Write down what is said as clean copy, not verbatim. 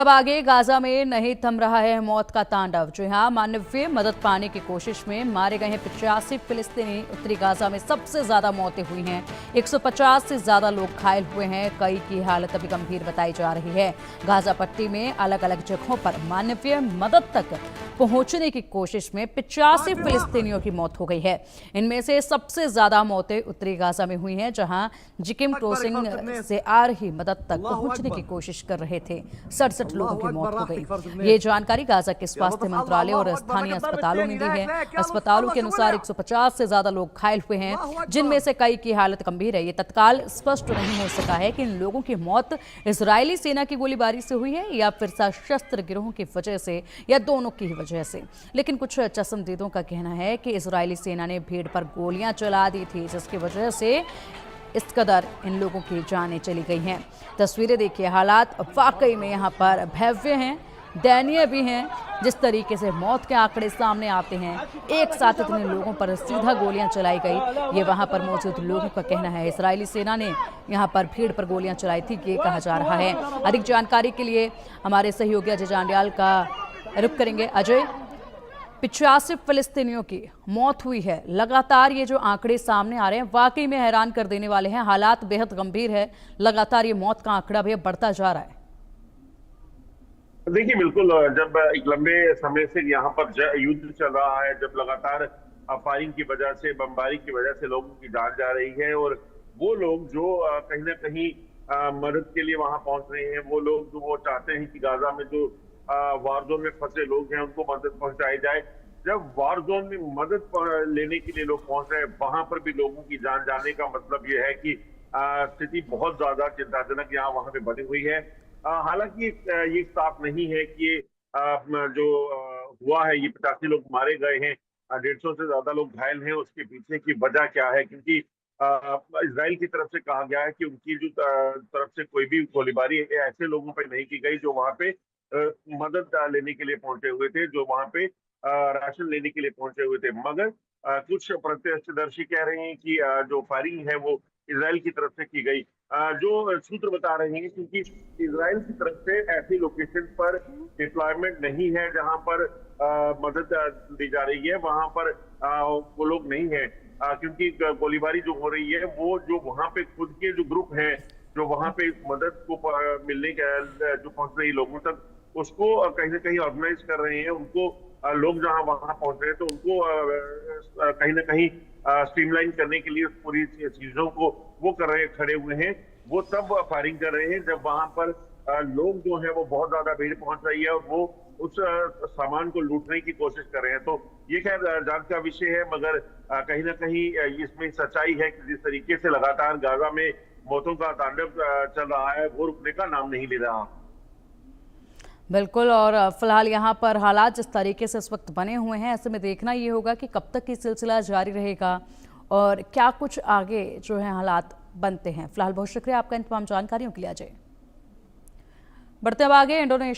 अब आगे गाजा में नहीं थम रहा है मौत का तांडव। जी हाँ, मानवीय मदद पाने की कोशिश में मारे गए हैं 85 फिलिस्तीनी। उत्तरी गाजा में सबसे ज्यादा मौतें हुई हैं। 150 से ज्यादा लोग घायल हुए हैं। कई की हालत अभी गंभीर बताई जा रही है। गाजा पट्टी में अलग अलग जगहों पर मानवीय मदद तक पहुंचने की कोशिश में 85 फिलिस्तीनियों की मौत हो गई है। इनमें से सबसे ज्यादा मौतें उत्तरी गाजा में हुई हैं, जहां जिकिम क्रॉसिंग से आ रही मदद तक पहुंचने की कोशिश कर रहे थे। 67 लोगों की मौत हो गई। ये जानकारी गाजा के स्वास्थ्य मंत्रालय और स्थानीय अस्पतालों ने दी है। अस्पतालों के अनुसार 150 से ज्यादा लोग घायल हुए हैं, जिनमें से कई की हालत गंभीर है। ये तत्काल स्पष्ट नहीं हो सका है कि इन लोगों की मौत इजरायली सेना की गोलीबारी से हुई है या फिर सशस्त्र गिरोह की वजह से या दोनों की ही वजह से। लेकिन कुछ चश्मदीदों का कहना है कि इजरायली सेना ने भीड़ पर गोलियां चला दी थी, जिसकी वजह से इस कदर इन लोगों की जानें चली गई हैं। तस्वीरें देखिए, हालात वाकई में यहाँ पर भयावह हैं, दयनीय भी हैं। जिस तरीके से मौत के आंकड़े सामने आते हैं, एक साथ इतने लोगों पर सीधा गोलियां चलाई गई, ये वहां पर मौजूद लोगों का कहना है। इजरायली सेना ने यहां पर भीड़ पर गोलियां चलाई थी, ये कहा जा रहा है। अधिक जानकारी के लिए हमारे सहयोगी अजय जांडियाल का रुख करेंगे। अजय, 85 फिलिस्तीनियों की मौत हुई है। लगातार ये जो आंकड़े सामने आ रहे हैं वाकई में हैरान कर देने वाले हैं। हालात बेहद गंभीर है। लगातार ये मौत का आंकड़ा भी बढ़ता जा रहा है। देखिए, बिल्कुल जब एक लंबे समय से यहाँ पर युद्ध चल रहा है, जब लगातार फायरिंग की वजह से, बमबारी की वजह से लोगों की जान जा रही है, और वो लोग जो कहीं ना कहीं मदद के लिए वहां पहुंच रहे हैं, वो लोग जो वो चाहते हैं कि गाजा में जो वार जोन में फंसे लोग हैं उनको मदद पहुंचाई जाए। जब वार जोन में मदद लेने के लिए लोग पहुंच रहे हैं, वहां पर भी लोगों की जान जाने का मतलब ये है कि स्थिति बहुत ज्यादा चिंताजनक यहाँ वहां पे बनी हुई है। हालांकि ये साफ नहीं है कि ये जो हुआ है, ये 85 लोग मारे गए हैं, 150 से ज्यादा लोग घायल हैं, उसके पीछे की वजह क्या है। क्योंकि इजराइल की तरफ से कहा गया है कि उनकी जो तरफ से कोई भी गोलीबारी ऐसे लोगों पर नहीं की गई जो वहां पे मदद लेने के लिए पहुंचे हुए थे, जो वहां पे राशन लेने के लिए पहुंचे हुए थे। मगर कुछ प्रत्यक्षदर्शी कह रहे हैं कि जो फायरिंग है वो इजराइल की तरफ से की गई। जो सूत्र बता रहे हैं, क्योंकि इजराइल की तरफ से ऐसी लोकेशन पर डिप्लॉयमेंट नहीं है जहां पर मदद दी जा रही है, वहां पर वो लोग नहीं है। क्योंकि गोलीबारी जो हो रही है, वो जो वहां पे खुद के जो ग्रुप हैं, जो वहां पे मदद को मिलने के जो पहुंच रही लोगों तक, उसको कहीं ना कहीं ऑर्गेनाइज कर रहे हैं। उनको लोग जहां वहां पहुंच रहे हैं, तो उनको कहीं ना कहीं स्ट्रीमलाइन करने के लिए पूरी चीजों को वो कर रहे हैं, खड़े हुए हैं। वो तब फायरिंग कर रहे हैं जब वहां पर लोग जो है वो बहुत ज्यादा भीड़ पहुंच रही है, और वो उस सामान को लूटने की कोशिश कर रहे हैं। तो ये खैर जांच का विषय है, मगर कहीं ना कहीं इसमें सच्चाई है कि जिस तरीके से लगातार गाजा में मौतों का तांडव चल रहा है, वो रुकने का नाम नहीं ले रहा। बिल्कुल, और फिलहाल यहाँ पर हालात जिस तरीके से इस वक्त बने हुए हैं, ऐसे में देखना ये होगा कि कब तक ये सिलसिला जारी रहेगा और क्या कुछ आगे जो है हालात बनते हैं। फिलहाल बहुत शुक्रिया आपका इन तमाम जानकारियों के लिए अजय। बढ़ते अब आगे। इंडोनेशिया